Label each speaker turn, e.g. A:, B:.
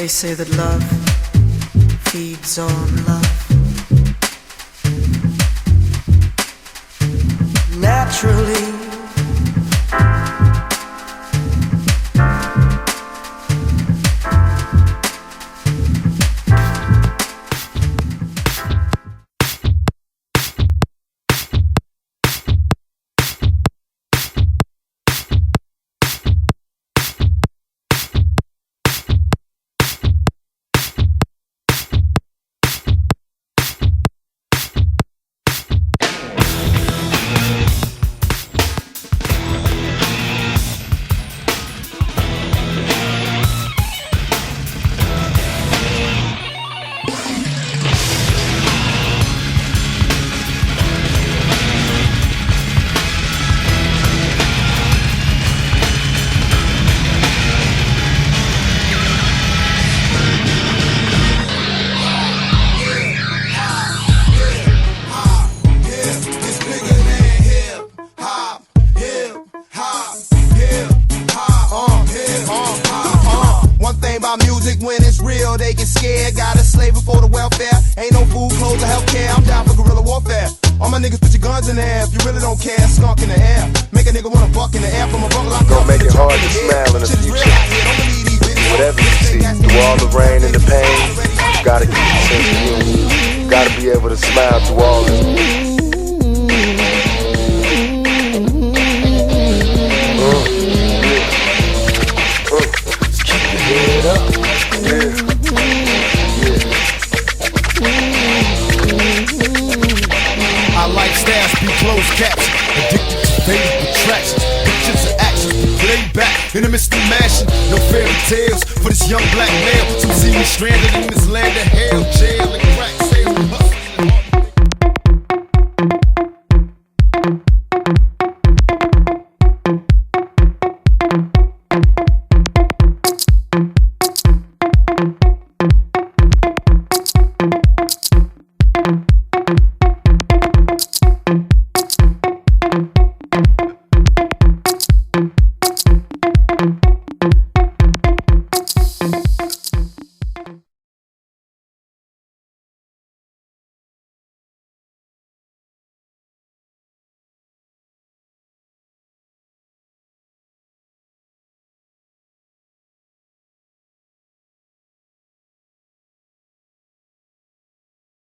A: They say that love feeds on love. Naturally,
B: when it's real, they get scared. Gotta slave it for the welfare. Ain't no food, clothes, or healthcare. I'm down for guerrilla warfare. All my niggas put your guns in the air. If you really don't care, skunk in the air. Make a nigga wanna buck in the air from a bungle. I'm
C: gonna make it hard to smile in the future. Whatever you see, through all the rain and the pain, you gotta keep a sense of humor. You gotta be able to smile through all this.
D: I like styles, be closed caps, addicted to favorite attractions, pictures and actions, play back in the midst of mashing. No fairy tales for this young black male. Some see me stranded in this land of hell, jail and crack.